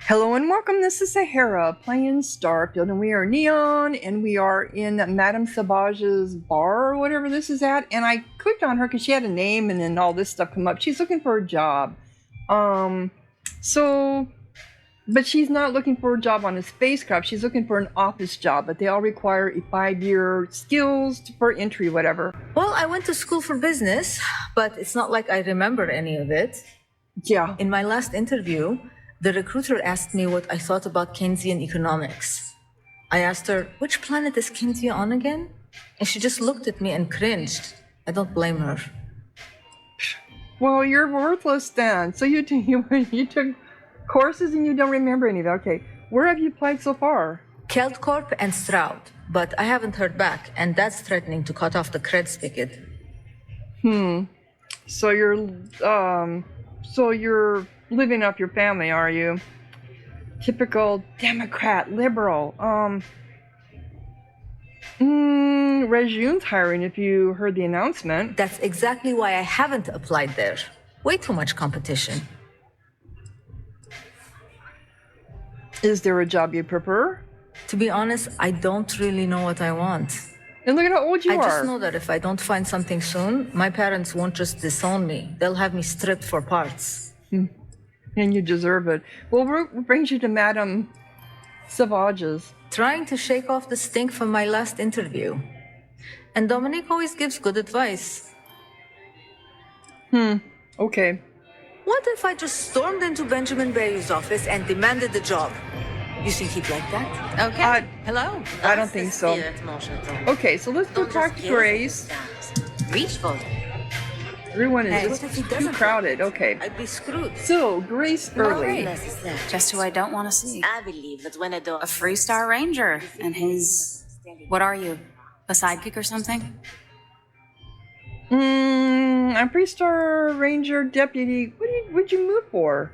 Hello and welcome. This is Sahara playing Starfield, and we are Neon, and we are in Madame Sauvage's bar or whatever this is at. And I clicked on her because she had a name, and then all this stuff come up. She's looking for a job. But she's not looking for a job on a spacecraft. She's looking for an office job, but they all require a 5-year skills for entry, whatever. Well, I went to school for business, but it's not like I remember any of it. Yeah. In my last interview, the recruiter asked me what I thought about Keynesian economics. I asked her, which planet is Keynesian on again? And she just looked at me and cringed. I don't blame her. Well, you're worthless then. So you took courses and you don't remember any of it. Okay. Where have you applied so far? Corp and Stroud, but I haven't heard back, and that's threatening to cut off the cred spigot. So you're living up your family, are you? Typical Democrat, liberal. Regime's hiring if you heard the announcement. That's exactly why I haven't applied there. Way too much competition. Is there a job you prefer? To be honest, I don't really know what I want. And look at how old you are. I just know that if I don't find something soon, my parents won't just disown me. They'll have me stripped for parts. And you deserve it. Well, what brings you to Madame Sauvage's? Trying to shake off the stink from my last interview. And Dominique always gives good advice. Okay. What if I just stormed into Benjamin Bayou's office and demanded the job? You think he'd like that? Okay. Hello. I don't think so. Okay, so let's go talk to Grace. Reach for it. Everyone is just too crowded. Okay. I'd be screwed. So, Grace Early. Just who I don't want to see. I believe that when I do A Freestar Ranger and his... What are you? A sidekick or something? I'm Freestar Ranger Deputy. What'd you move for?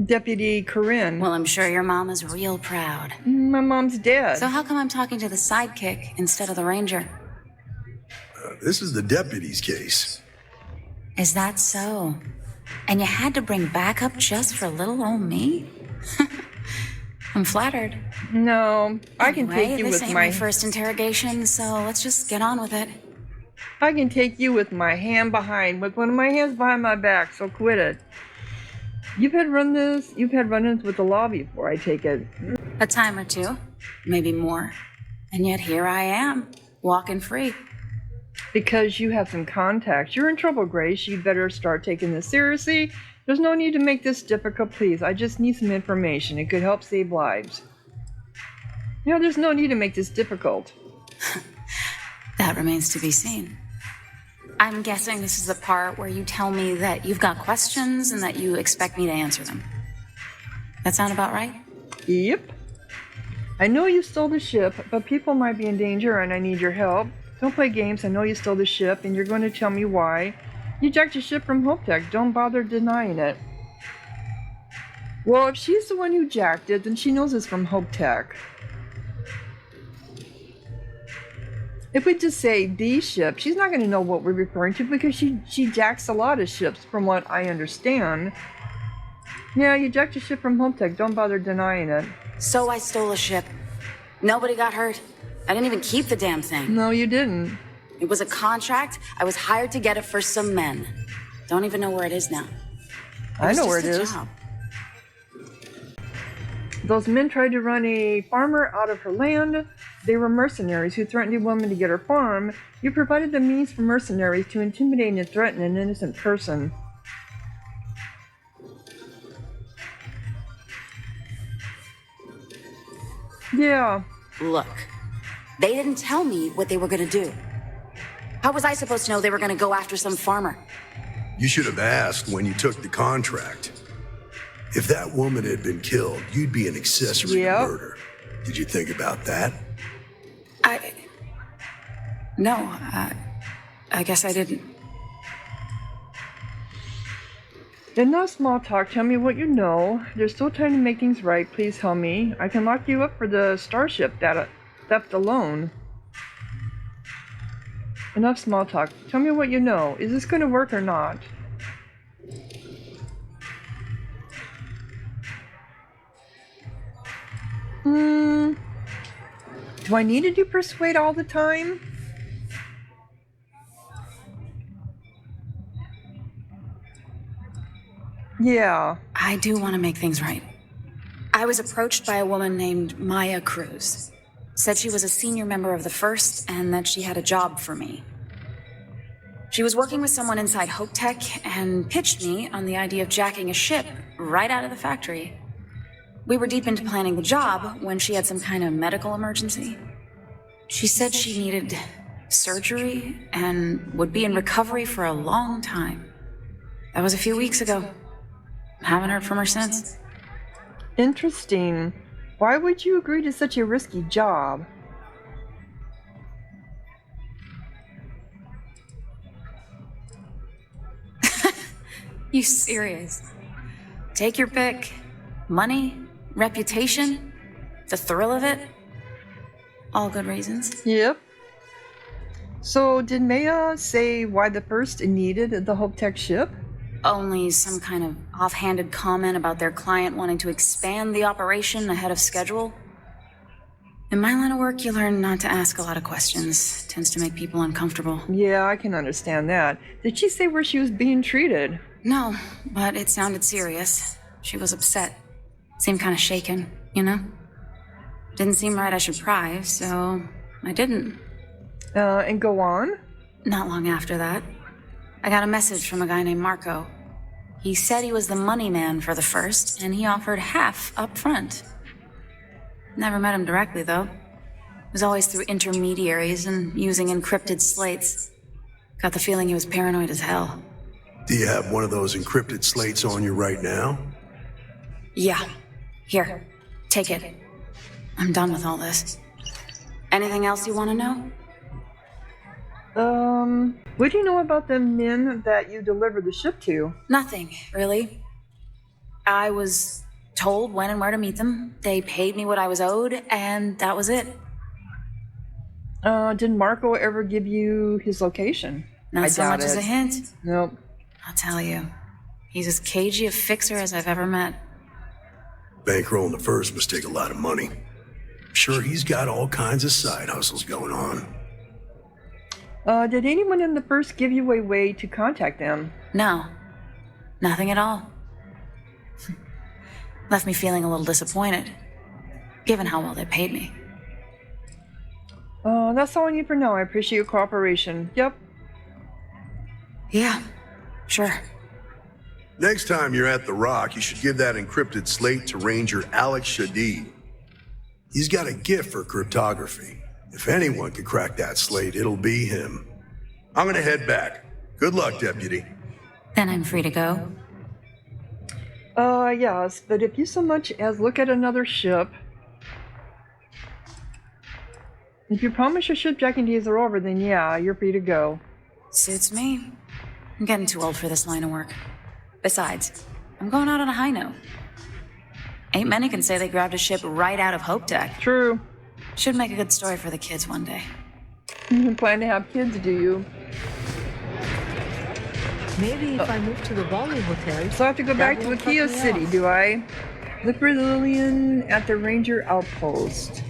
Deputy Corinne. Well, I'm sure your mom is real proud. My mom's dead. So how come I'm talking to the sidekick instead of the ranger? This is the deputy's case. Is that so? And you had to bring backup just for little old me? I'm flattered. No, I can Anyway, take you this with ain't my first interrogation, so let's just get on with it. I can take you with my hand behind, with one of my hands behind my back. So quit it. You've had run-ins with the law before, I take it. A time or two, maybe more. And yet here I am, walking free. Because you have some contacts. You're in trouble, Grace. You'd better start taking this seriously. There's no need to make this difficult, please. I just need some information. It could help save lives. There's no need to make this difficult. That remains to be seen. I'm guessing this is the part where you tell me that you've got questions and that you expect me to answer them. That sound about right? Yep. I know you stole the ship, but people might be in danger and I need your help. Don't play games. I know you stole the ship and you're going to tell me why. You jacked the ship from Hope Tech. Don't bother denying it. Well, if she's the one who jacked it, then she knows it's from Hope Tech. If we just say the ship, she's not going to know what we're referring to because she jacks a lot of ships from what I understand. Yeah, you jacked a ship from Hope Tech. Don't bother denying it. So I stole a ship. Nobody got hurt. I didn't even keep the damn thing. No, you didn't. It was a contract. I was hired to get it for some men. Don't even know where it is now. I know where it is. Those men tried to run a farmer out of her land. They were mercenaries who threatened a woman to get her farm. You provided the means for mercenaries to intimidate and threaten an innocent person. Yeah. Look, they didn't tell me what they were gonna do. How was I supposed to know they were gonna go after some farmer? You should have asked when you took the contract. If that woman had been killed, you'd be an accessory to murder. Did you think about that? No, I guess I didn't. Enough small talk. Tell me what you know. There's still time to make things right. Please help me. I can lock you up for the starship data theft alone. Enough small talk. Tell me what you know. Is this going to work or not? Do I need to do persuade all the time? Yeah. I do want to make things right. I was approached by a woman named Maya Cruz. Said she was a senior member of the First and that she had a job for me. She was working with someone inside Hope Tech and pitched me on the idea of jacking a ship right out of the factory. We were deep into planning the job when she had some kind of medical emergency. She said she needed surgery and would be in recovery for a long time. That was a few weeks ago. Haven't heard from her since. Interesting. Why would you agree to such a risky job? You serious? Take your pick. Money, reputation, the thrill of it. All good reasons. Yep. So, did Maya say why the First needed the Hope Tech ship? Only some kind of offhanded comment about their client wanting to expand the operation ahead of schedule. In my line of work, you learn not to ask a lot of questions. Tends to make people uncomfortable. Yeah, I can understand that. Did she say where she was being treated? No, but it sounded serious. She was upset. Seemed kind of shaken, you know? Didn't seem right I should pry, so I didn't. And go on? Not long after that, I got a message from a guy named Marco. He said he was the money man for the First, and he offered half up front. Never met him directly, though. It was always through intermediaries and using encrypted slates. Got the feeling he was paranoid as hell. Do you have one of those encrypted slates on you right now? Yeah. Here, take it. I'm done with all this. Anything else you want to know? What do you know about the men that you delivered the ship to? Nothing, really. I was told when and where to meet them. They paid me what I was owed, and that was it. Did Marco ever give you his location? Not I so doubt much as it. a hint. Nope. I'll tell you. He's as cagey a fixer as I've ever met. Bankrolling the First must take a lot of money. I'm sure he's got all kinds of side hustles going on. Did anyone in the First give you a way to contact them? No. Nothing at all. Left me feeling a little disappointed, given how well they paid me. That's all I need for now. I appreciate your cooperation. Yep. Yeah, sure. Next time you're at the Rock, you should give that encrypted slate to Ranger Alex Shadid. He's got a gift for cryptography. If anyone could crack that slate, it'll be him. I'm gonna head back. Good luck, Deputy. Then I'm free to go. Yes, but if you so much as look at another ship, if you promise your shipjacking days are over, then yeah, you're free to go. Suits me. I'm getting too old for this line of work. Besides, I'm going out on a high note. Ain't many can say they grabbed a ship right out of Hope Tech. True. Should make a good story for the kids one day. You plan to have kids, do you? Maybe if I move to the Bali Hotel. So I have to go back to won't Akia fuck me City, off. do I? Look for Lillian at the Ranger Outpost.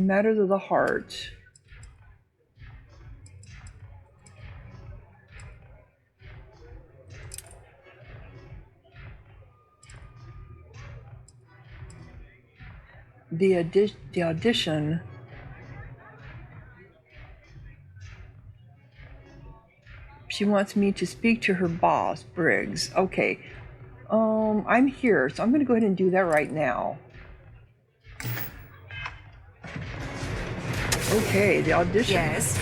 Matters of the Heart. The audition. She wants me to speak to her boss, Briggs. Okay. I'm here, so I'm going to go ahead and do that right now. Okay, the audition. Yes.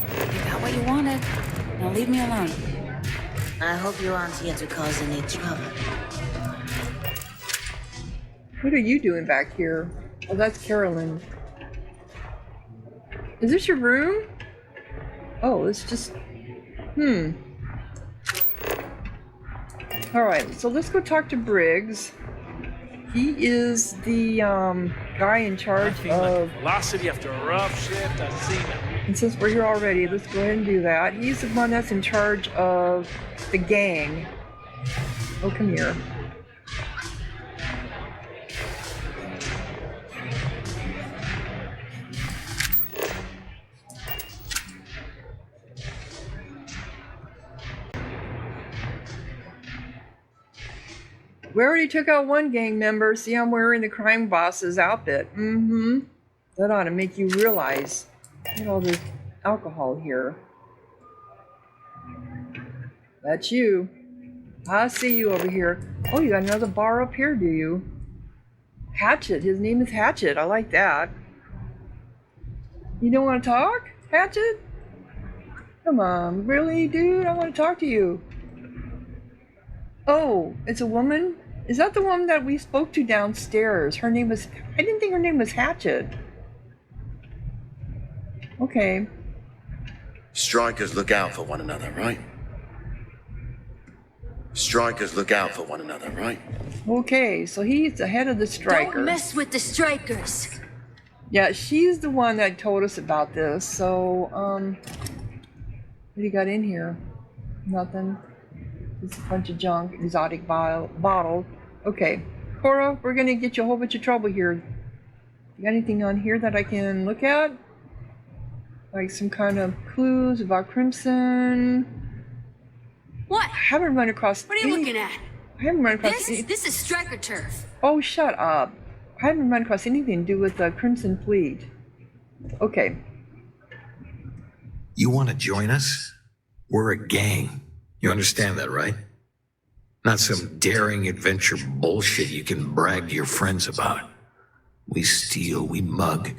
You got what you wanted. Now leave me alone. I hope you aren't here to cause any trouble. What are you doing back here? Oh, that's Carolyn. Is this your room? Oh, it's just... Alright, so let's go talk to Briggs. He is the guy in charge of... velocity after a rough shift. I've seen it. And since we're here already, let's go ahead and do that. He's the one that's in charge of the gang. Oh, come here. We already took out one gang member. See, I'm wearing the crime boss's outfit. Mm-hmm. That ought to make you realize. Look at all this alcohol here. That's you. I see you over here. Oh, you got another bar up here, do you? Hatchet. His name is Hatchet. I like that. You don't want to talk, Hatchet? Come on. Really, dude? I want to talk to you. Oh, it's a woman? Is that the one that we spoke to downstairs? Her name was... I didn't think her name was Hatchet. Okay. Strikers look out for one another, right? Strikers look out for one another, right? Okay, so he's the head of the strikers. Don't mess with the strikers. Yeah, she's the one that told us about this. So, what do you got in here? Nothing. Just a bunch of junk, exotic bottle. Okay, Cora, we're gonna get you a whole bunch of trouble here. You got anything on here that I can look at? Like some kind of clues about Crimson? What? I haven't run across. What are you looking at? I haven't run across. This is striker turf. Oh, shut up! I haven't run across anything to do with the Crimson Fleet. Okay. You want to join us? We're a gang. You understand that, right? Not some daring adventure bullshit you can brag to your friends about. We steal, we mug,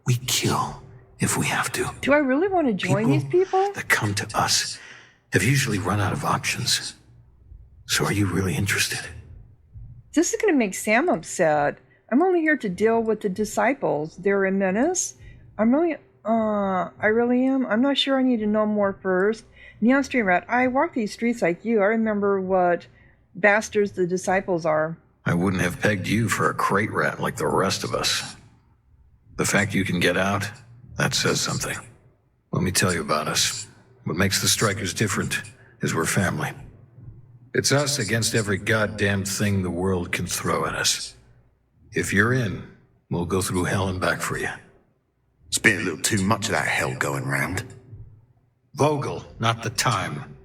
we kill if we have to. Do I really want to join these people? That come to us have usually run out of options. So are you really interested? This is going to make Sam upset. I'm only here to deal with the disciples. They're a menace. I really am. I'm not sure. I need to know more first. Neon Street Rat, I walk these streets like you. I remember what bastards the disciples are. I wouldn't have pegged you for a crate rat like the rest of us. The fact you can get out, that says something. Let me tell you about us. What makes the Strikers different is we're family. It's us against every goddamn thing the world can throw at us. If you're in, we'll go through hell and back for you. It's been a little too much of that hell going round. Vogel, not the time.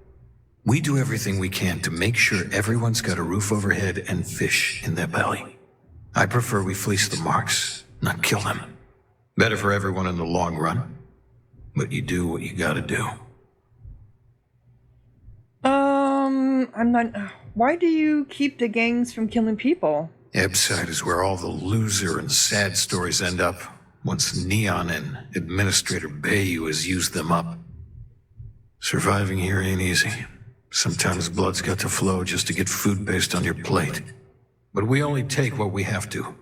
We do everything we can to make sure everyone's got a roof overhead and fish in their belly. I prefer we fleece the marks, not kill them. Better for everyone in the long run. But you do what you gotta do. I'm not... Why do you keep the gangs from killing people? Ebside is where all the loser and sad stories end up once Neon and Administrator Bayou has used them up. Surviving here ain't easy. Sometimes blood's got to flow just to get food based on your plate. But we only take what we have to.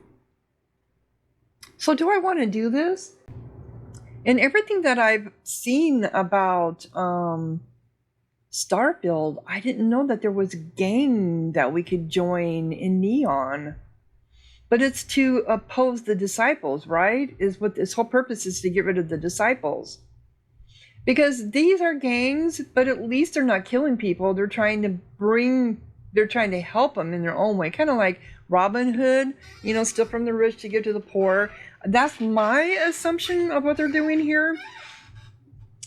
So do I want to do this? And everything that I've seen about Starfield, I didn't know that there was a gang that we could join in Neon. But it's to oppose the disciples, right? Is what this whole purpose is, to get rid of the disciples. Because these are gangs, but at least they're not killing people. They're trying to help them in their own way. Kind of like Robin Hood, steal from the rich to give to the poor. That's my assumption of what they're doing here.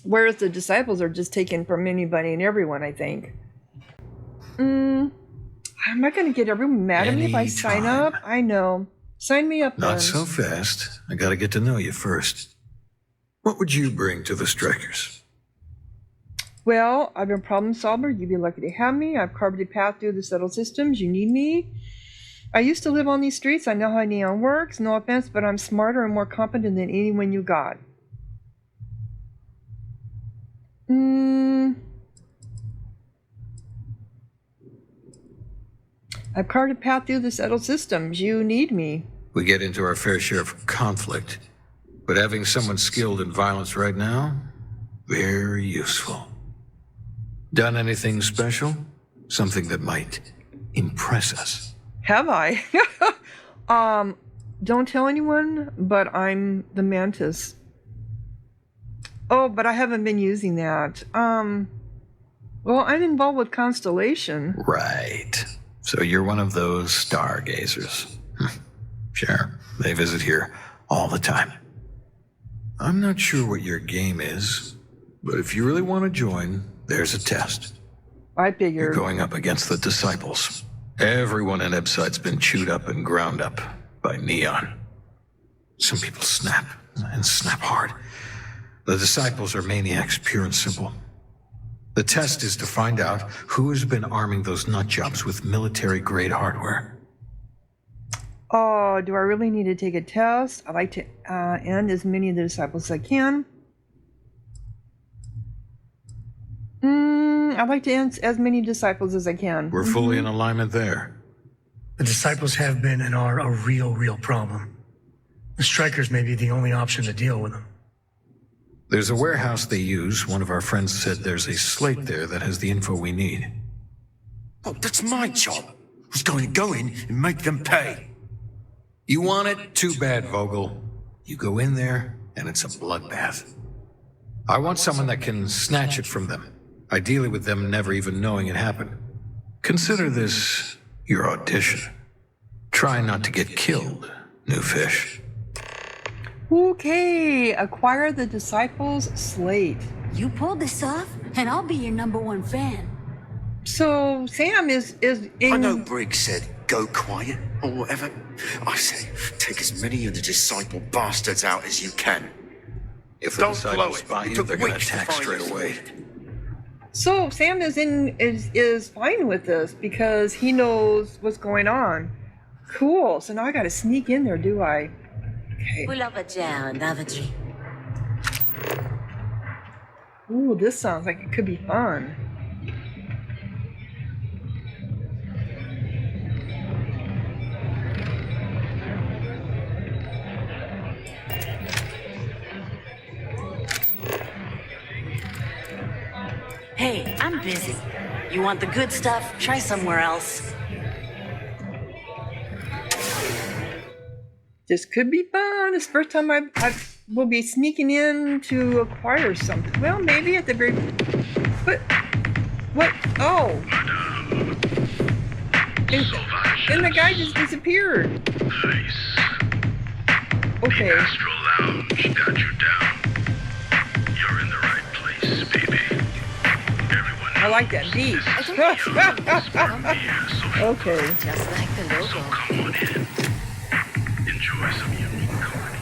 Whereas the disciples are just taken from anybody and everyone, I think. Am I going to get everyone mad at me if I sign up? I know. Sign me up then. Not so fast. I gotta get to know you first. What would you bring to the Strikers? Well, I've been a problem solver. You'd be lucky to have me. I've carved a path through the settled systems. You need me. I used to live on these streets. I know how Neon works. No offense, but I'm smarter and more competent than anyone you got. I've carved a path through the settled systems. You need me. We get into our fair share of conflict, but having someone skilled in violence right now, very useful. Done anything special? Something that might impress us? Have I? Don't tell anyone, but I'm the mantis. Oh, but I haven't been using that. Well, I'm involved with Constellation. Right. So you're one of those stargazers. Sure, they visit here all the time. I'm not sure what your game is, but if you really want to join, there's a test. I figure. You're going up against the Disciples. Everyone in Ebside's been chewed up and ground up by Neon. Some people snap, and snap hard. The Disciples are maniacs, pure and simple. The test is to find out who has been arming those nutjobs with military-grade hardware. Oh, do I really need to take a test? I'd like to end as many of the Disciples as I can. I'd like to end as many Disciples as I can. We're fully in alignment there. The Disciples have been and are a real problem. The Strikers may be the only option to deal with them. There's a warehouse they use. One of our friends said there's a slate there that has the info we need. Oh, that's my job. I was going to go in and make them pay. You want it? Too bad, Vogel. You go in there, and it's a bloodbath. I want someone that can snatch it from them, ideally with them never even knowing it happened. Consider this your audition. Try not to get killed, new fish. Okay, acquire the Disciples' slate. You pulled this off, and I'll be your #1 fan. So Sam is in. I know Briggs said go quiet or whatever. I say take as many of the Disciple bastards out as you can. If the Disciples spot you, they're gonna weeks to attack find straight this away. So Sam is fine with this because he knows what's going on. Cool. So now I got to sneak in there, do I? Okay. Ooh, this sounds like it could be fun. Hey, I'm busy. You want the good stuff? Try somewhere else. This could be fun. It's the first time I will be sneaking in to acquire something. Well, maybe at the very... But... What? Oh! And the guy just disappeared. Nice. Okay. The Astral Lounge got you down. You're in the right place, baby. Everyone I like that beat. Okay. Just like the So logo. come on in. Enjoy some unique company.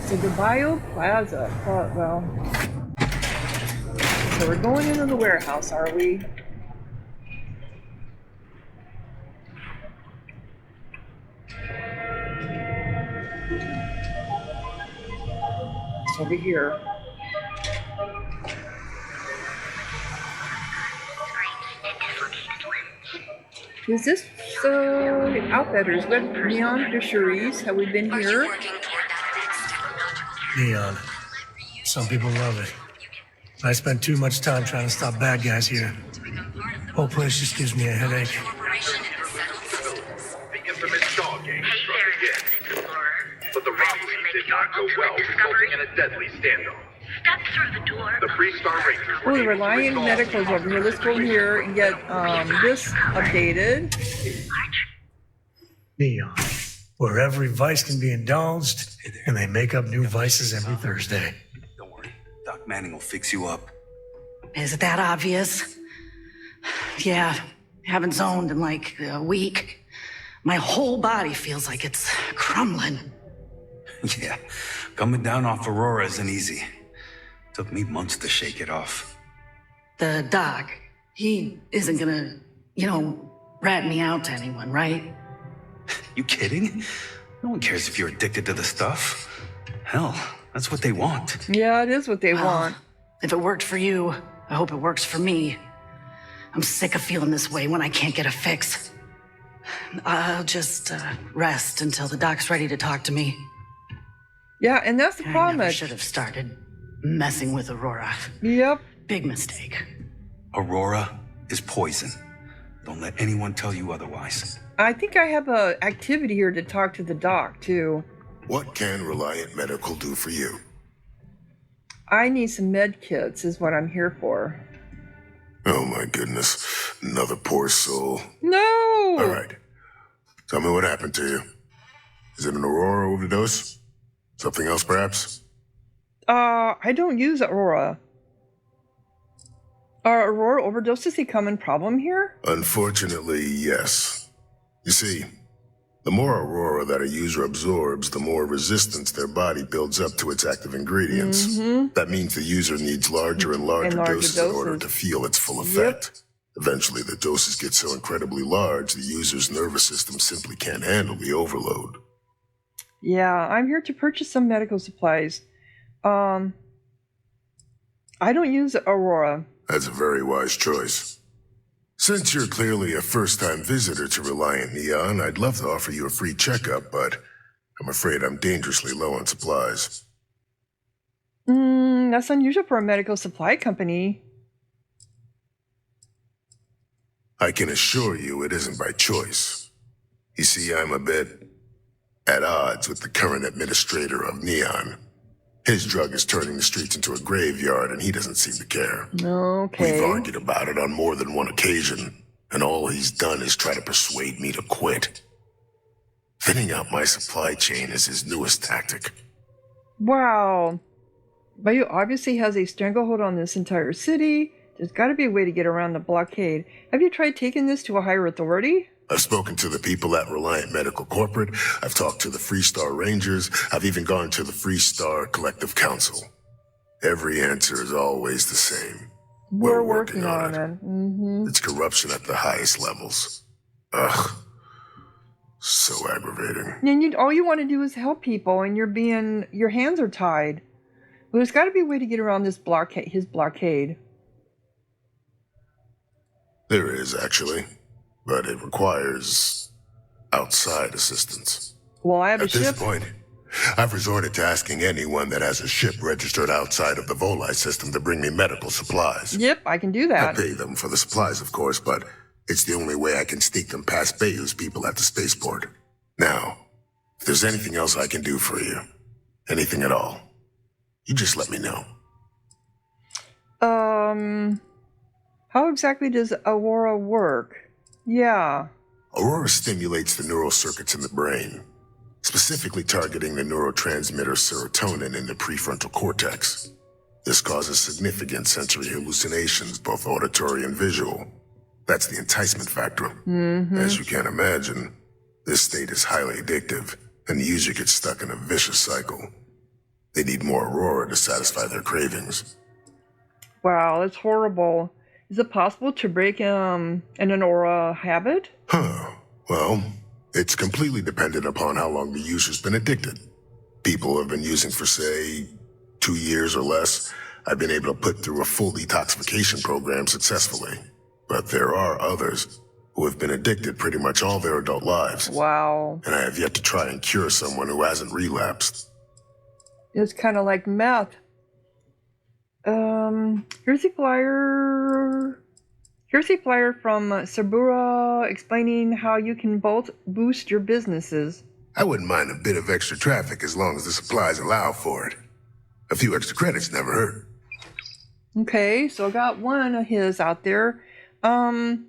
So the Bio Plaza. Well. So we're going into the warehouse, are we? It's over here. Is this Outfitters with Neon Fisheries? Have we been here? Neon. Some people love it. I spend too much time trying to stop bad guys here. Whole place just gives me a headache. The infamous dog game struck again. But the robbery did not go well, resulting in a deadly standoff. Step through the door. The Freestar Rangers were Oh, able to Reliant resolve Medical's the over here. Let's go in here and get this updated. Neon. Where every vice can be indulged, and they make up new vices every Thursday. Don't worry. Doc Manning will fix you up. Is it that obvious? Yeah, haven't zoned in like a week. My whole body feels like it's crumbling. Yeah, coming down off Aurora isn't easy. Took me months to shake it off. The doc, he isn't gonna, rat me out to anyone, right? You kidding? No one cares if you're addicted to the stuff. Hell, that's what they want. Yeah, it is what they Well, want. If it worked for you, I hope it works for me. I'm sick of feeling this way when I can't get a fix. I'll just rest until the doc's ready to talk to me. Yeah, and that's the I problem. never should have started messing with Aurora. Yep. Big mistake. Aurora is poison. Don't let anyone tell you otherwise. I think I have a activity here to talk to the doc, too. What can Reliant Medical do for you? I need some med kits is what I'm here for. Oh my goodness. Another poor soul. No! All right. Tell me what happened to you. Is it an Aurora overdose? Something else, perhaps? I don't use Aurora. Are Aurora overdoses a common problem here? Unfortunately, yes. You see, the more Aurora that a user absorbs, the more resistance their body builds up to its active ingredients. That means the user needs larger and larger doses in order to feel its full effect. Eventually, the doses get so incredibly large, the user's nervous system simply can't handle the overload. Yeah, I'm here to purchase some medical supplies. I don't use Aurora. That's a very wise choice. Since you're clearly a first-time visitor to Reliant Neon, I'd love to offer you a free checkup, but I'm afraid I'm dangerously low on supplies. That's unusual for a medical supply company. I can assure you it isn't by choice. You see, I'm a bit at odds with the current administrator of Neon. His drug is turning the streets into a graveyard, and he doesn't seem to care. Okay. We've argued about it on more than one occasion, and all he's done is try to persuade me to quit. Thinning out my supply chain is his newest tactic. Wow. Bayou obviously has a stranglehold on this entire city. There's got to be a way to get around the blockade. Have you tried taking this to a higher authority? I've spoken to the people at Reliant Medical Corporate. I've talked to the Freestar Rangers. I've even gone to the Freestar Collective Council. Every answer is always the same. We're working on it. It's corruption at the highest levels. Ugh. So aggravating. And all you want to do is help people, and your hands are tied. Well, there's got to be a way to get around this his blockade. There is, actually. But it requires outside assistance. Well, I have a ship. At this point, I've resorted to asking anyone that has a ship registered outside of the Voli system to bring me medical supplies. Yep, I can do that. I pay them for the supplies, of course, but it's the only way I can sneak them past Bayou's people at the spaceport. Now, if there's anything else I can do for you, anything at all, you just let me know. How exactly does Aurora work? Yeah. Aurora stimulates the neural circuits in the brain, specifically targeting the neurotransmitter serotonin in the prefrontal cortex. This causes significant sensory hallucinations, both auditory and visual. That's the enticement factor. As you can imagine, this state is highly addictive, and the user gets stuck in a vicious cycle. They need more Aurora to satisfy their cravings. Wow, that's horrible. Is it possible to break an Aurora habit? Well, it's completely dependent upon how long the user's been addicted. People have been using for, say, 2 years or less. I've been able to put through a full detoxification program successfully. But there are others who have been addicted pretty much all their adult lives. Wow. And I have yet to try and cure someone who hasn't relapsed. It's kind of like meth. Here's a flyer. Here's a flyer from Sabura explaining how you can both boost your businesses. I wouldn't mind a bit of extra traffic as long as the supplies allow for it. A few extra credits never hurt. Okay, so I got one of his out there. Do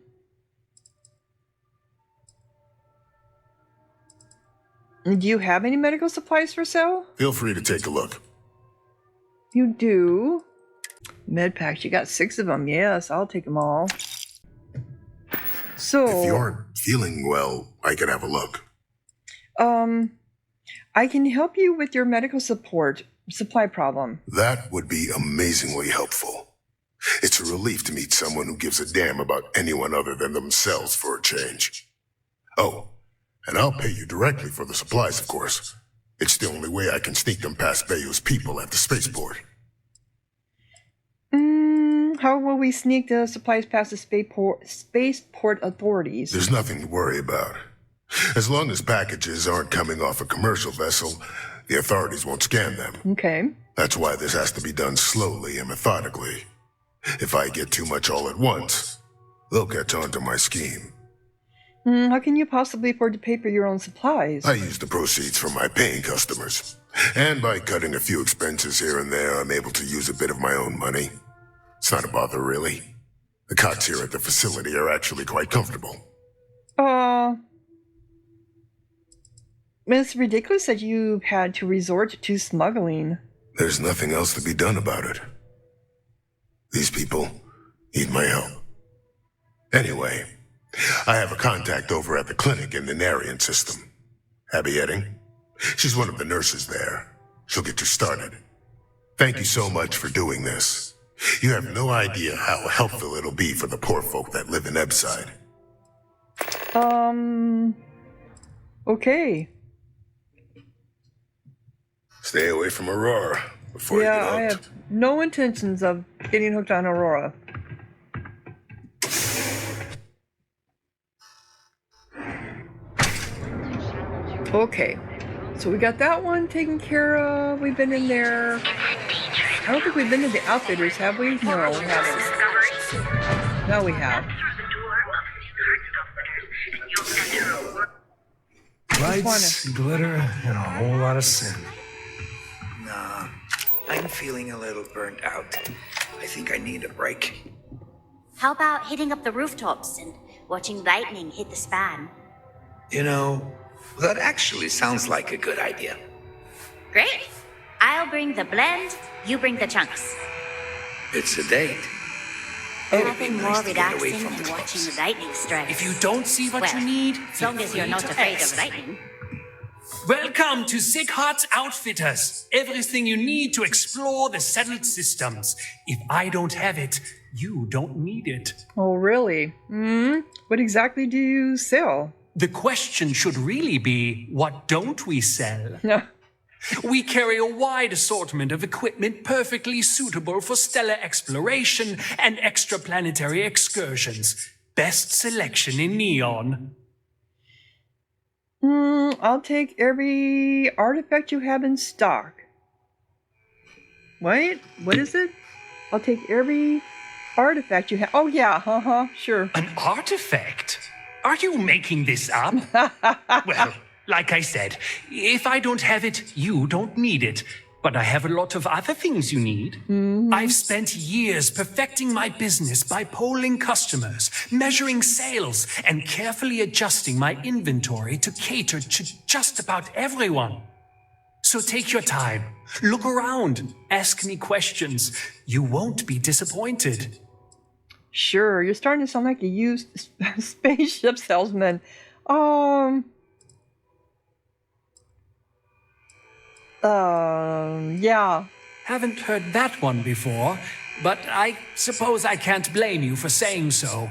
you have any medical supplies for sale? Feel free to take a look. You do? Med packs, you got 6 of them. Yes, I'll take them all. So, if you aren't feeling well, I can have a look. I can help you with your medical supply problem. That would be amazingly helpful. It's a relief to meet someone who gives a damn about anyone other than themselves for a change. Oh, and I'll pay you directly for the supplies, of course. It's the only way I can sneak them past Bayou's people at the spaceport. How will we sneak the supplies past the spaceport authorities? There's nothing to worry about. As long as packages aren't coming off a commercial vessel, the authorities won't scan them. Okay. That's why this has to be done slowly and methodically. If I get too much all at once, they'll catch on to my scheme. How can you possibly afford to pay for your own supplies? I use the proceeds from my paying customers. And by cutting a few expenses here and there, I'm able to use a bit of my own money. It's not a bother, really. The cots here at the facility are actually quite comfortable. It's ridiculous that you've had to resort to smuggling. There's nothing else to be done about it. These people need my help. Anyway, I have a contact over at the clinic in the Narian system. Abby Edding. She's one of the nurses there. She'll get you started. Thank you so much for doing this. You have no idea how helpful it'll be for the poor folk that live in Ebside. Okay. Stay away from Aurora before you get hooked. I have no intentions of getting hooked on Aurora. Okay. So we got that one taken care of. We've been in there. I don't think we've been to the Outfitters, have we? No, we haven't. No, we have. Lights, glitter, and a whole lot of sin. Nah, I'm feeling a little burnt out. I think I need a break. How about hitting up the rooftops and watching lightning hit the span? You know, that actually sounds like a good idea. Great. I'll bring the blend, you bring the chunks. It's a date. Nothing more relaxing than watching the lightning strike. If you don't see what you need, as long as you're not afraid of lightning. Welcome to Sick Heart's Outfitters. Everything you need to explore the settled systems. If I don't have it, you don't need it. Oh, really? What exactly do you sell? The question should really be, what don't we sell? We carry a wide assortment of equipment perfectly suitable for stellar exploration and extraplanetary excursions. Best selection in Neon. I'll take every artifact you have in stock. Wait, what is it? I'll take every artifact you have. Oh yeah, sure. An artifact? Are you making this up? Well, like I said, if I don't have it, you don't need it. But I have a lot of other things you need. I've spent years perfecting my business by polling customers, measuring sales, and carefully adjusting my inventory to cater to just about everyone. So take your time, look around, ask me questions. You won't be disappointed. Sure, you're starting to sound like a used spaceship salesman. Yeah. Haven't heard that one before, but I suppose I can't blame you for saying so.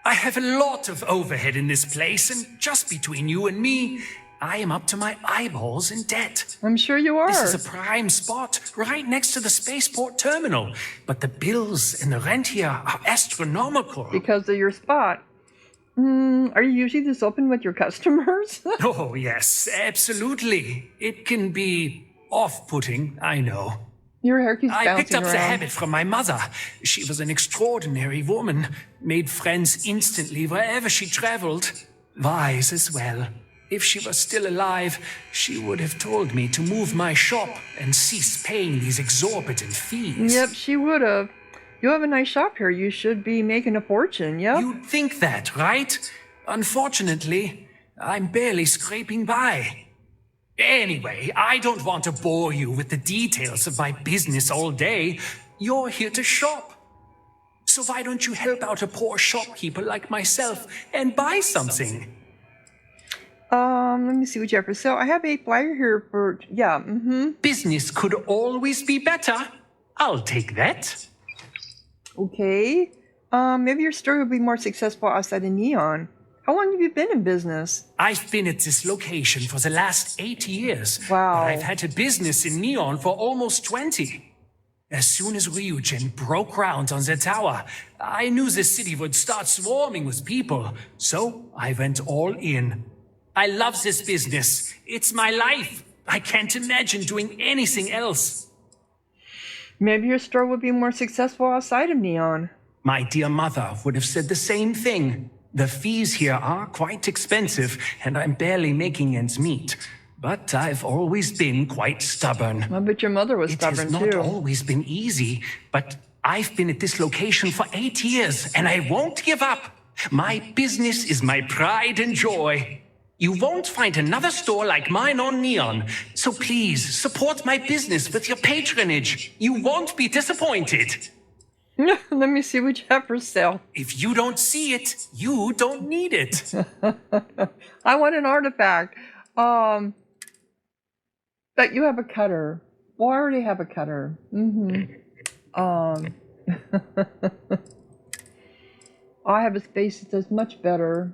I have a lot of overhead in this place, and just between you and me, I am up to my eyeballs in debt. I'm sure you are. This is a prime spot, right next to the spaceport terminal, but the bills and the rent here are astronomical. Because of your spot. Are you usually this open with your customers? Oh, yes, absolutely. It can be off-putting, I know. Your hair keeps bouncing around. I picked up the habit from my mother. She was an extraordinary woman, made friends instantly wherever she traveled. Wise as well. If she was still alive, she would have told me to move my shop and cease paying these exorbitant fees. Yep, she would have. You have a nice shop here. You should be making a fortune, yep? You'd think that, right? Unfortunately, I'm barely scraping by. Anyway, I don't want to bore you with the details of my business all day. You're here to shop. So why don't you help out a poor shopkeeper like myself and buy something? Let me see what you have for sale. I have a flyer here for, Business could always be better. I'll take that. Okay. Maybe your store will be more successful outside of Neon. How long have you been in business? I've been at this location for the last 8 years. Wow. But I've had a business in Neon for almost 20. As soon as Ryujin broke ground on the tower, I knew the city would start swarming with people. So I went all in. I love this business. It's my life. I can't imagine doing anything else. Maybe your store would be more successful outside of Neon. My dear mother would have said the same thing. The fees here are quite expensive, and I'm barely making ends meet. But I've always been quite stubborn. I bet your mother was stubborn, too. It has not always been easy, but I've been at this location for 8 years, and I won't give up. My business is my pride and joy. You won't find another store like mine on Neon. So please, support my business with your patronage. You won't be disappointed. Let me see what you have for sale. If you don't see it, you don't need it. I want an artifact. But you have a cutter. Well, I already have a cutter. I have a space that does much better.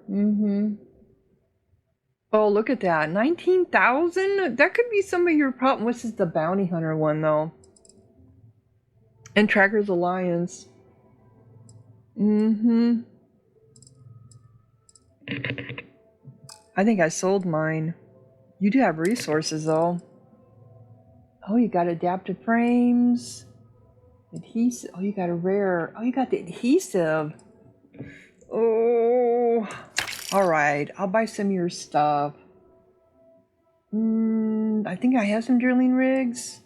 Oh, look at that. 19,000? That could be some of your problem. This is the bounty hunter one, though. And Tracker's Alliance. I think I sold mine. You do have resources, though. Oh, you got adaptive frames. Adhesive. Oh, you got a rare. Oh, you got the adhesive. Oh. Alright, I'll buy some of your stuff. I think I have some drilling rigs.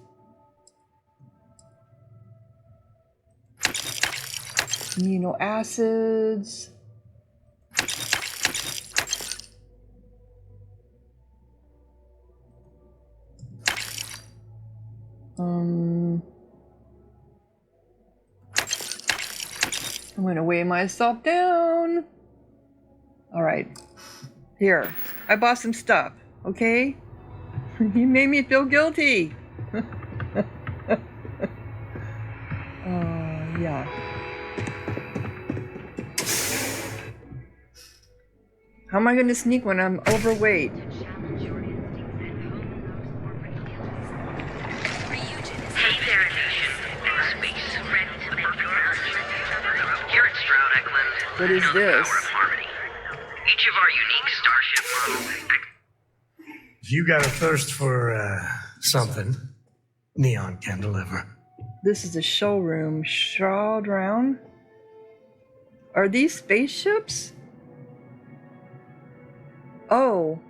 Amino acids. I'm gonna weigh myself down. Alright. Here. I bought some stuff, okay? You made me feel guilty. Yeah. How am I gonna sneak when I'm overweight? What is this? Each of our unique starship models. If you got a thirst for something, Neon can deliver. This is a showroom. Shroud round. Are these spaceships? Oh.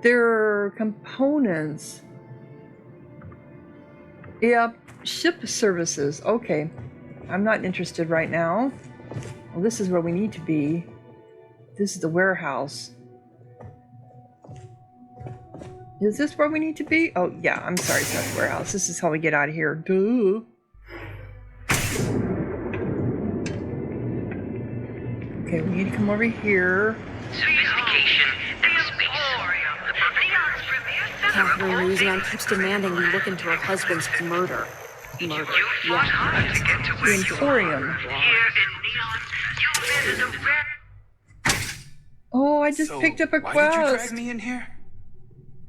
They're components. Yep. Ship services. Okay. I'm not interested right now. Well, this is where we need to be. This is the warehouse. Is this where we need to be? Oh, yeah, I'm sorry, it's not the warehouse. This is how we get out of here. Duh. Okay, we need to come over here. Sophistication and space. Catherine Louisiana keeps demanding we look into her husband's murder. Murder. Yeah. The Emporium. Oh, I just picked up a quest. Why did you drag me in here?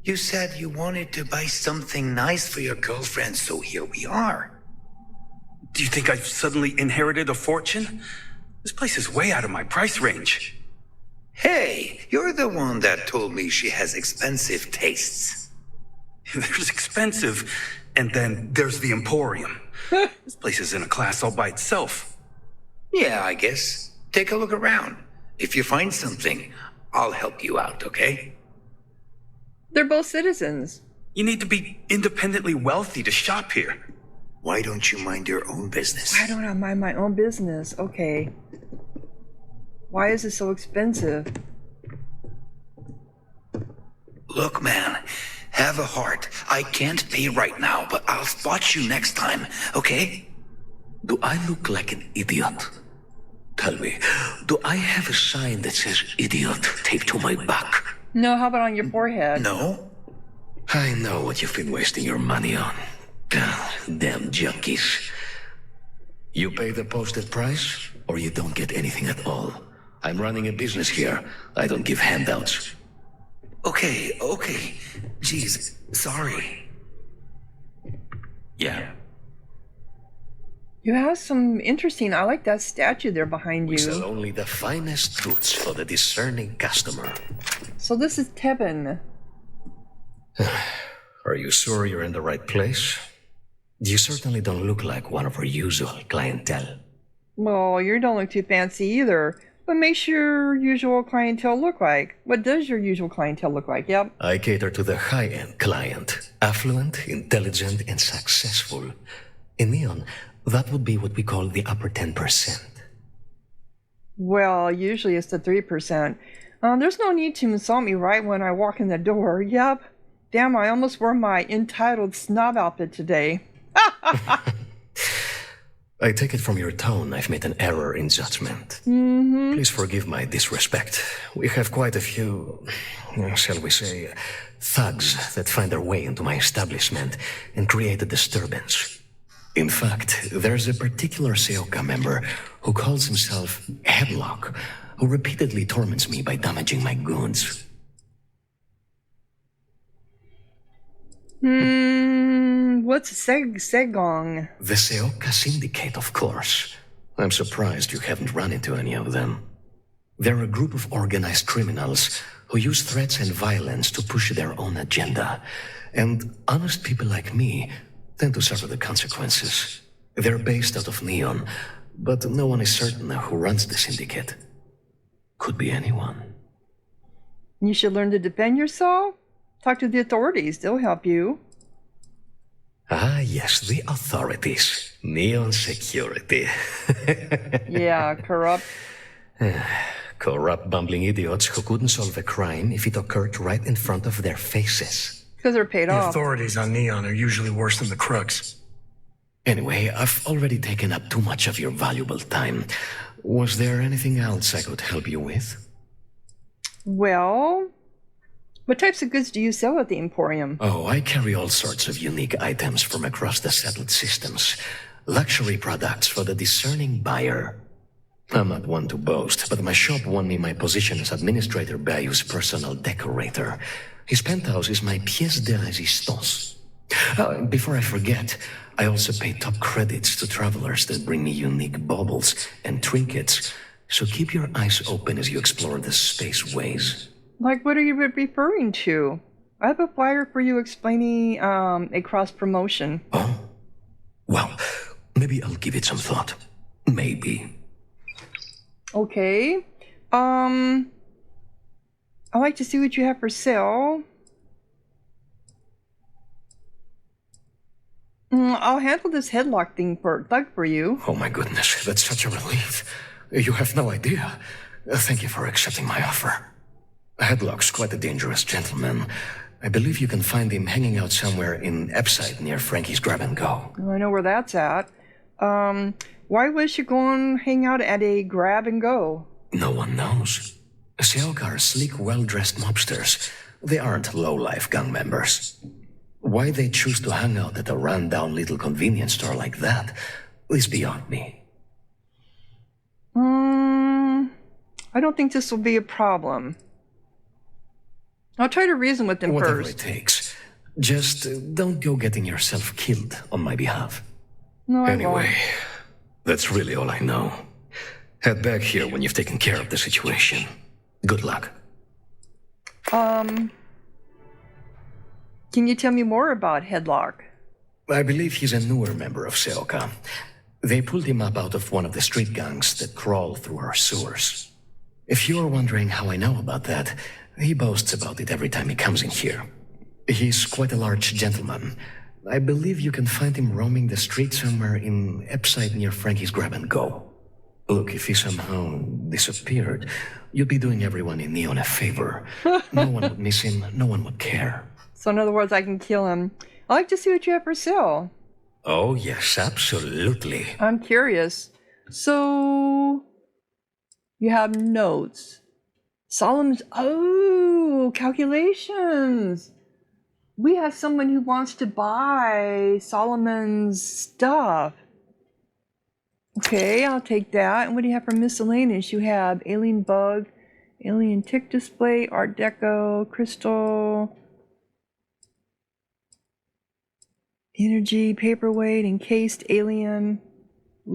You said you wanted to buy something nice for your girlfriend, so here we are. Do you think I've suddenly inherited a fortune? This place is way out of my price range. Hey, you're the one that told me she has expensive tastes. There's expensive, and then there's the Emporium. This place is in a class all by itself. Yeah, I guess. Take a look around. If you find something, I'll help you out, okay? They're both citizens. You need to be independently wealthy to shop here. Why don't you mind your own business? Why don't I mind my own business? Okay. Why is it so expensive? Look, man, have a heart. I can't pay right now, but I'll spot you next time, okay? Do I look like an idiot? Tell me, do I have a sign that says idiot taped to my back? No, how about on your forehead? No. I know what you've been wasting your money on. Damn junkies. You pay the posted price, or you don't get anything at all. I'm running a business here. I don't give handouts. Okay. Jeez, sorry. Yeah. You have some interesting... I like that statue there behind We you. sell only the finest fruits for the discerning customer. So this is Tevin. Are you sure you're in the right place? You certainly don't look like one of our usual clientele. Well, you don't look too fancy either. What makes your usual clientele look like? What does your usual clientele look like? Yep. I cater to the high-end client. Affluent, intelligent, and successful. In Neon, That would be what we call the upper 10%. Well, usually it's the 3%. There's no need to insult me right when I walk in the door. Yep. Damn, I almost wore my entitled snob outfit today. I take it from your tone I've made an error in judgment. Mm-hmm. Please forgive my disrespect. We have quite a few, shall we say, thugs that find their way into my establishment and create a disturbance. In fact, there's a particular Seoka member who calls himself Headlock, who repeatedly torments me by damaging my goods. What's Segong? The Seoka Syndicate, of course. I'm surprised you haven't run into any of them. They're a group of organized criminals who use threats and violence to push their own agenda. And honest people like me tend to suffer the consequences. They're based out of Neon, but no one is certain who runs the syndicate. Could be anyone. You should learn to defend yourself. Talk to the authorities. They'll help you. Ah, yes, the authorities. Neon security. Yeah, corrupt. Corrupt, bumbling idiots who couldn't solve a crime if it occurred right in front of their faces. Because they're paid The off. authorities on Neon are usually worse than the crooks. Anyway, I've already taken up too much of your valuable time. Was there anything else I could help you with? Well, what types of goods do you sell at the Emporium? Oh, I carry all sorts of unique items from across the settled systems. Luxury products for the discerning buyer. I'm not one to boast, but my shop won me my position as Administrator Bayou's personal decorator. His penthouse is my pièce de résistance. Before I forget, I also pay top credits to travelers that bring me unique baubles and trinkets, so keep your eyes open as you explore the spaceways. Like, what are you referring to? I have a flyer for you explaining a cross-promotion. Oh? Well, maybe I'll give it some thought. Maybe. Okay. I'd like to see what you have for sale. I'll handle this headlock thing for you. Oh my goodness, that's such a relief. You have no idea. Thank you for accepting my offer. Headlock's quite a dangerous gentleman. I believe you can find him hanging out somewhere in Epside near Frankie's Grab and Go. Oh, I know where that's at. Why was you going to hang out at a Grab and Go? No one knows. Seoka are sleek, well-dressed mobsters. They aren't low-life gang members. Why they choose to hang out at a run-down little convenience store like that is beyond me. I don't think this will be a problem. I'll try to reason with them Whatever first. it takes. Just don't go getting yourself killed on my behalf. No, I Anyway, won't. that's really all I know. Head back here when you've taken care of the situation. Good luck. Can you tell me more about Headlock? I believe he's a newer member of Seoka. They pulled him up out of one of the street gangs that crawl through our sewers. If you're wondering how I know about that, he boasts about it every time he comes in here. He's quite a large gentleman. I believe you can find him roaming the street somewhere in Epside near Frankie's Grab and Go. Look, if he somehow disappeared, you'd be doing everyone in Neon a favor. No one would miss him, no one would care. So in other words, I can kill him. I'd like to see what you have for sale. Oh, yes, absolutely. I'm curious. So, you have notes. Solomon's, oh, calculations. We have someone who wants to buy Solomon's stuff. Okay, I'll take that. And what do you have for miscellaneous? You have alien bug, alien tick display, art deco, crystal, energy, paperweight, encased alien,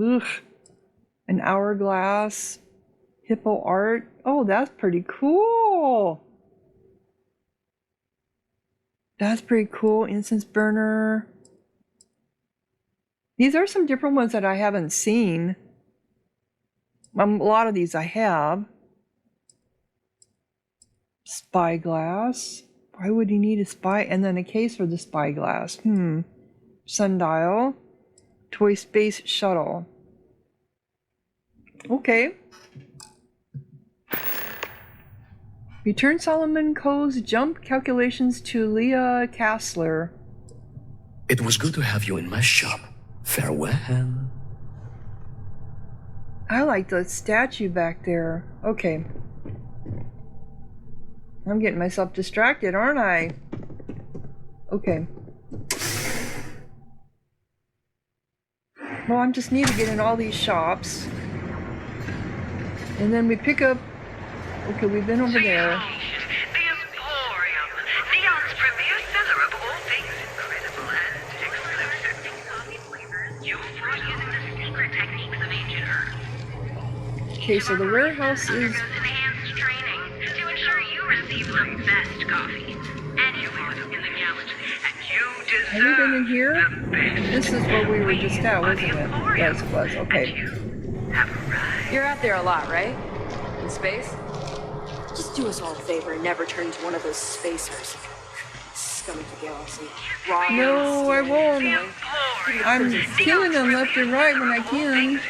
ugh, an hourglass, hippo art. Oh, that's pretty cool. That's pretty cool. Incense burner. These are some different ones that I haven't seen. A lot of these I have. Spyglass. Why would you need a spy? And then a case for the spyglass. Sundial. Toy Space Shuttle. Okay. Return Solomon Coe's jump calculations to Leah Kassler. It was good to have you in my shop. Farewell. I like the statue back there. Okay. I'm getting myself distracted, aren't I? Okay. Well, I just need to get in all these shops. And then we pick up... Okay, we've been over there. Okay, so the warehouse is... Enhanced training to ensure you receive the best coffee anywhere in the galaxy, and you deserve. Have we been in here? This is where we were just at, wasn't it? Yes, it was. Okay. You're out there a lot, right? In space? Just do us all a favor and never turn into one of those spacers. Scum of the galaxy. Raw No, I won't. I'm killing them left and right when I can.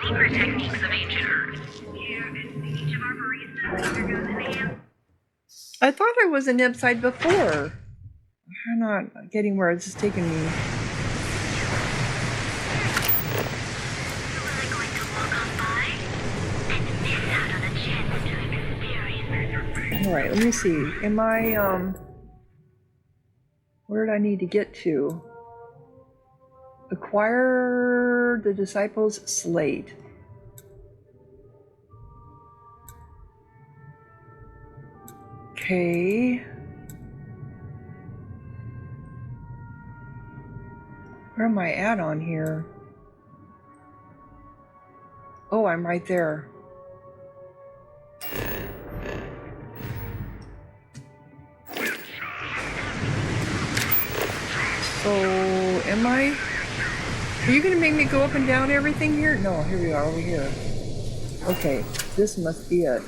Secret techniques of ancient Earth. Each of our baristas undergoes enhanced. I thought I was in Nibside before. I'm not getting where it's taking me. Alright, let me see. Am I, where did I need to get to? Acquire the Disciples' Slate. Okay. Where am I at on here? Oh, I'm right there. So, am I? Are you gonna make me go up and down everything here? No, here we are, over here. Okay, this must be it.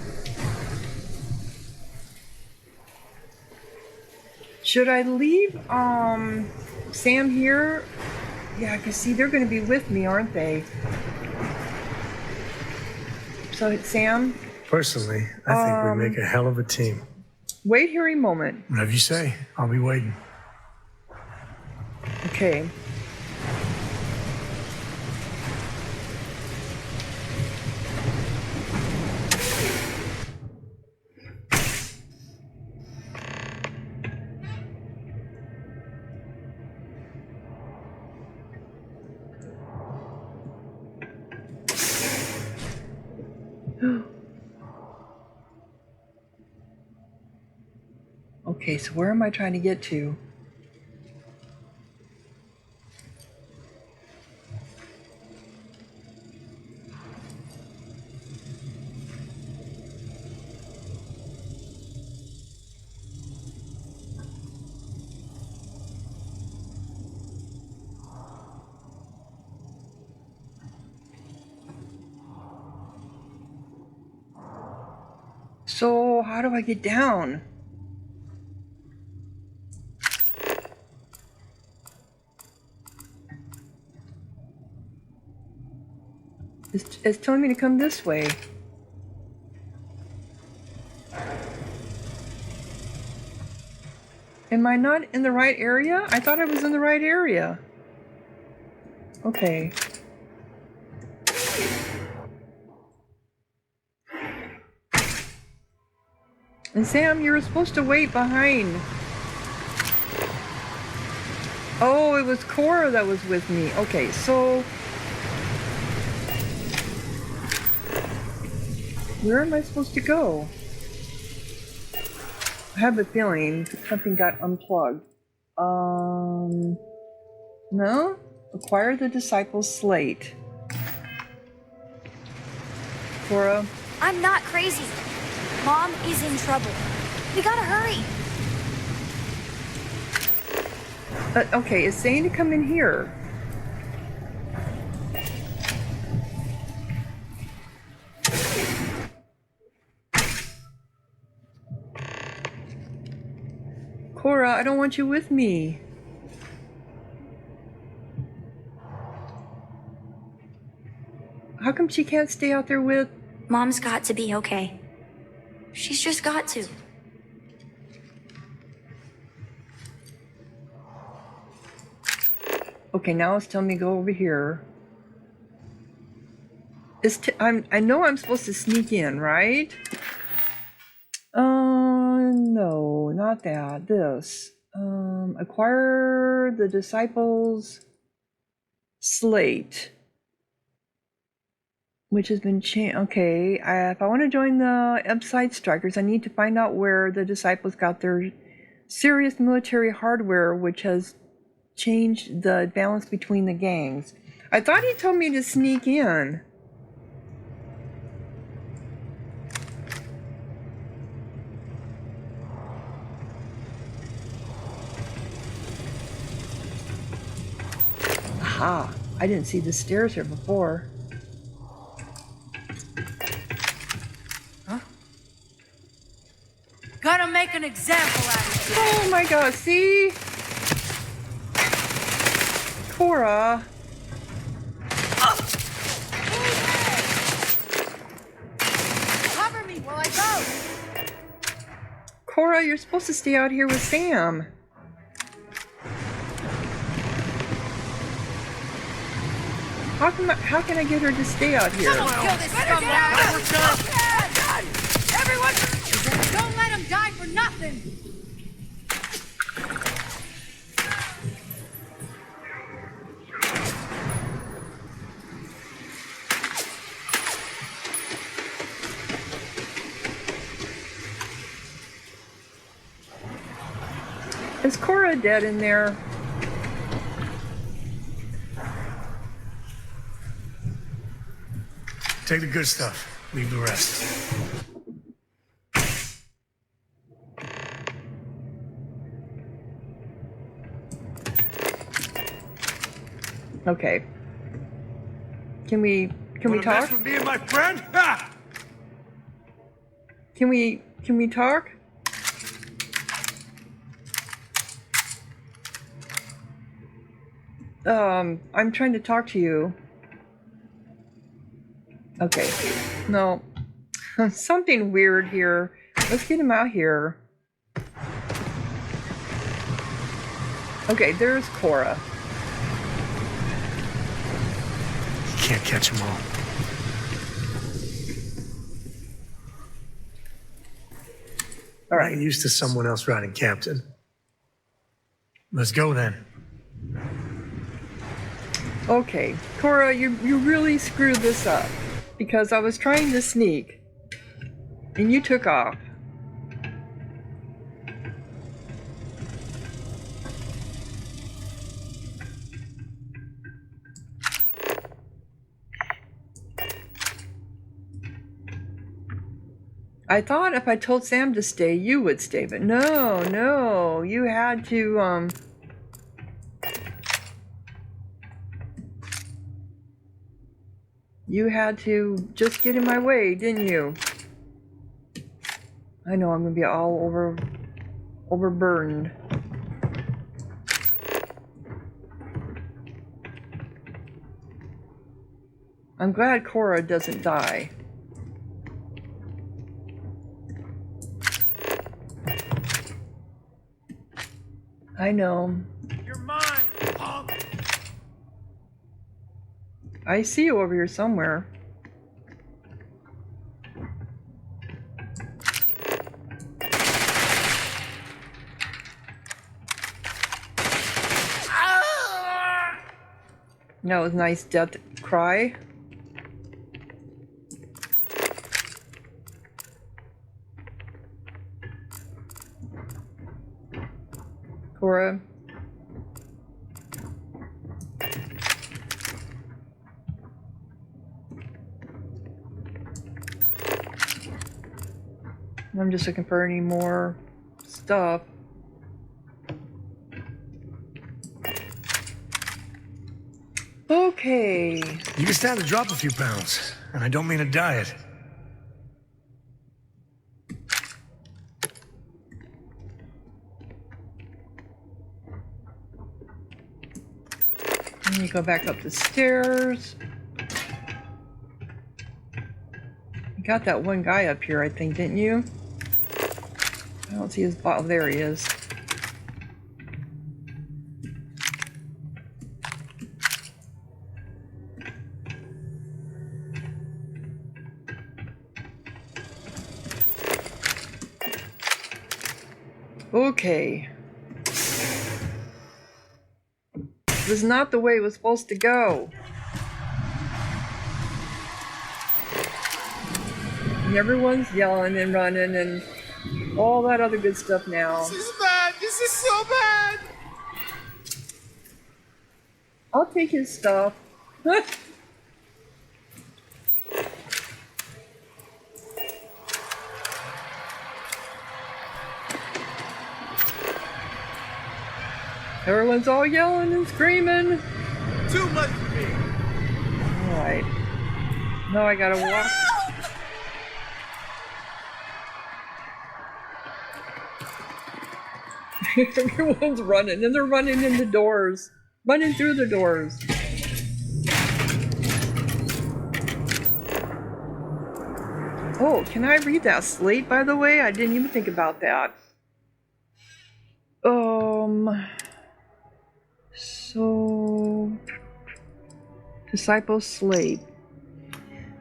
Should I leave, Sam here? Yeah, because see, they're gonna be with me, aren't they? So, Sam? Personally, I think we make a hell of a team. Wait here a moment. Whatever you say, I'll be waiting. Okay. Okay, so where am I trying to get to? So, how do I get down? It's telling me to come this way. Am I not in the right area? I thought I was in the right area. Okay. And Sam, you were supposed to wait behind. Oh, it was Cora that was with me. Okay, so... where am I supposed to go? I have a feeling something got unplugged. No? Acquire the Disciples' Slate. Cora? I'm not crazy. Mom is in trouble. We gotta hurry. Okay, it's saying to come in here. Cora, I don't want you with me. How come she can't stay out there with? Mom's got to be okay. She's just got to. Okay, now it's telling me to go over here. I know I'm supposed to sneak in, right? No, not that. This. Acquire the disciples' slate, which has been changed. Okay, if I want to join the Upside Strikers, I need to find out where the disciples got their serious military hardware, which has changed the balance between the gangs. I thought he told me to sneak in. Aha, I didn't see the stairs here before. Huh? Gotta make an example out of you. Oh my god, see? Cora. Cover me while I go. Cora, you're supposed to stay out here with Sam. How can I get her to stay out here? Someone kill this scumbag! Everyone, don't let him die for nothing. Is Cora dead in there? Take the good stuff. Leave the rest. Okay. Can we talk? Mess with me and my friend? Ha! Can we talk? I'm trying to talk to you. Okay. No. Something weird here. Let's get him out here. Okay, there's Cora. You can't catch them all. All right. I'm used to someone else riding captain. Let's go then. Okay, Cora, you really screwed this up because I was trying to sneak and you took off. I thought if I told Sam to stay, you would stay, but no, you had to, you had to just get in my way, didn't you? I know I'm gonna be all overburdened. I'm glad Cora doesn't die. I know. You're mine, punk! I see you over here somewhere. That was a nice death cry. Cora. I'm just looking for any more stuff. Okay. You can stand to drop a few pounds, and I don't mean a diet. Let me go back up the stairs. got that one guy up here, I think, didn't you? I don't see his bottle. There he is. Okay. This is not the way it was supposed to go. And everyone's yelling and running and all that other good stuff now. This is bad. This is so bad. I'll take his stuff. Everyone's all yelling and screaming. Too much for me. Alright. Now I gotta walk. Everyone's running, and they're running in the doors. Running through the doors. Oh, can I read that slate, by the way? I didn't even think about that. So... Disciple slate.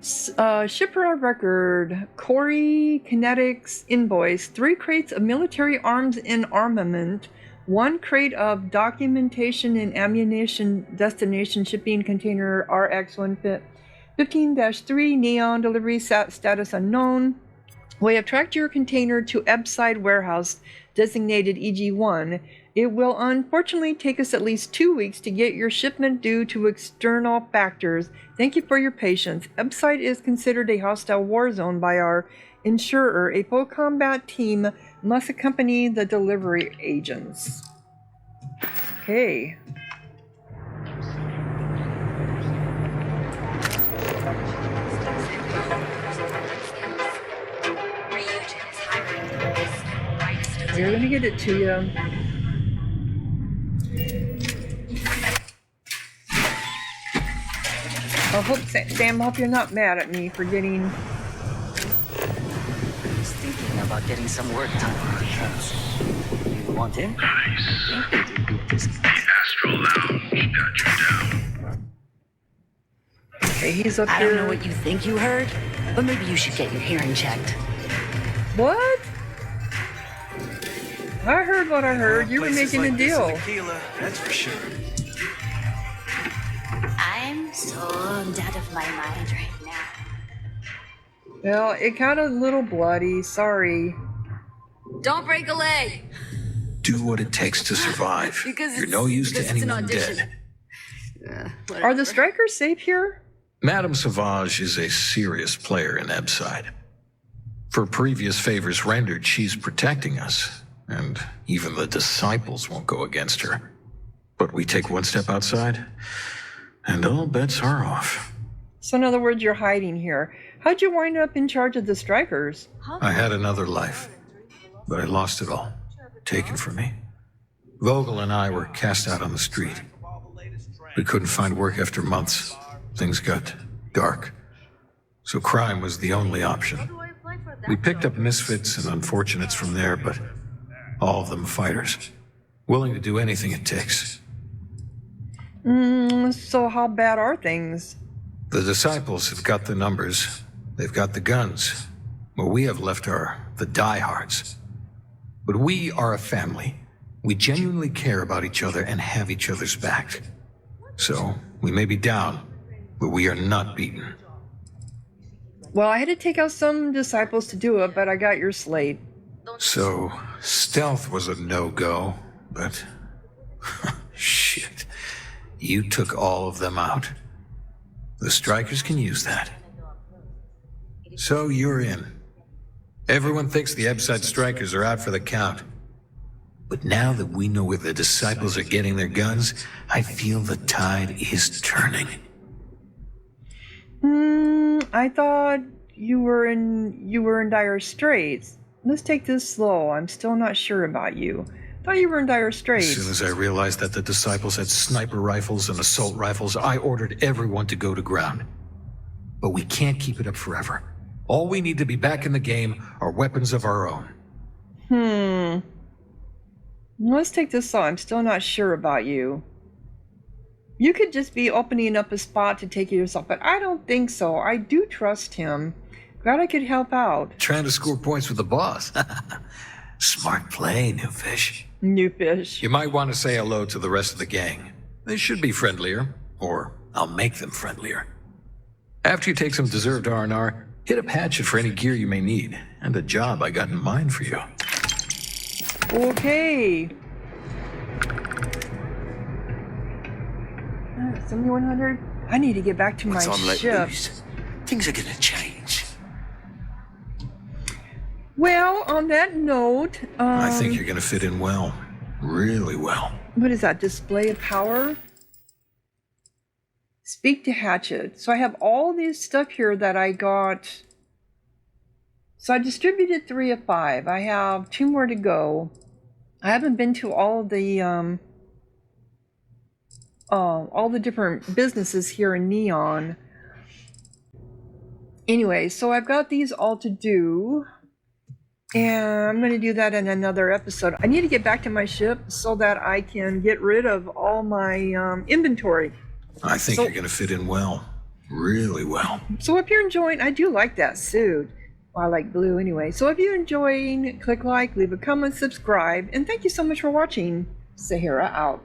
Shipper of record, Corey Kinetics invoice, 3 crates of military arms and armament, 1 crate of documentation and ammunition, destination shipping container RX-15-3, neon delivery status unknown. We have tracked your container to Ebside warehouse designated EG1. It will unfortunately take us at least 2 weeks to get your shipment due to external factors. Thank you for your patience. Ebside is considered a hostile war zone by our insurer. A full combat team must accompany the delivery agents. Okay. We're gonna get it to you. I hope, Sam, I hope you're not mad at me for getting... I was thinking about getting some work done on the house. You want him? Nice. The Astral Lounge got you down. Okay, he's up I here. don't know what you think you heard, but maybe you should get your hearing checked. What? I heard what I heard. You were making a deal. Tequila, that's for sure. I'm so out of my mind right now. Well, it got a little bloody. Sorry. Don't break a leg. Do what it takes to survive. Because You're no use to it's an anyone audition. dead. Are the strikers safe here? Madame Sauvage is a serious player in Ebside. For previous favors rendered, she's protecting us, and even the disciples won't go against her. But we take one step outside, and all bets are off. So in other words, you're hiding here. How'd you wind up in charge of the strikers? I had another life, but I lost it all, taken from me. Vogel and I were cast out on the street. We couldn't find work after months. Things got dark. So crime was the only option. We picked up misfits and unfortunates from there, but all of them fighters, willing to do anything it takes. So how bad are things? The disciples have got the numbers. They've got the guns. What we have left are the diehards. But we are a family. We genuinely care about each other and have each other's back. So, we may be down, but we are not beaten. Well, I had to take out some disciples to do it, but I got your slate. So, stealth was a no-go, but... shit. You took all of them out. The strikers can use that. So you're in. Everyone thinks the Ebside strikers are out for the count. But now that we know where the disciples are getting their guns, I feel the tide is turning. I thought you were in dire straits. Let's take this slow. I'm still not sure about you. Thought you were in dire straits. As soon as I realized that the disciples had sniper rifles and assault rifles, I ordered everyone to go to ground. But we can't keep it up forever. All we need to be back in the game are weapons of our own. Let's take this on. I'm still not sure about you. You could just be opening up a spot to take it yourself, but I don't think so. I do trust him. Glad I could help out. Trying to score points with the boss. Smart play, new fish. New fish. You might want to say hello to the rest of the gang. They should be friendlier, or I'll make them friendlier. After you take some deserved R&R, hit up Hatchet for any gear you may need, and a job I got in mind for you. Okay. 7100. I need to get back to my ship. Things are gonna change. Well, on that note, I think you're gonna fit in well. Really well. What is that? Display of power? Speak to Hatchet. So I have all this stuff here that I got. So I distributed 3 of 5. I have 2 more to go. I haven't been to all the different businesses here in Neon. Anyway, so I've got these all to do. And I'm going to do that in another episode. I need to get back to my ship so that I can get rid of all my inventory. I think you're going to fit in well. Really well. So if you're enjoying, I do like that suit. Well, I like blue anyway. So if you're enjoying, click like, leave a comment, subscribe, and thank you so much for watching. Sahara out.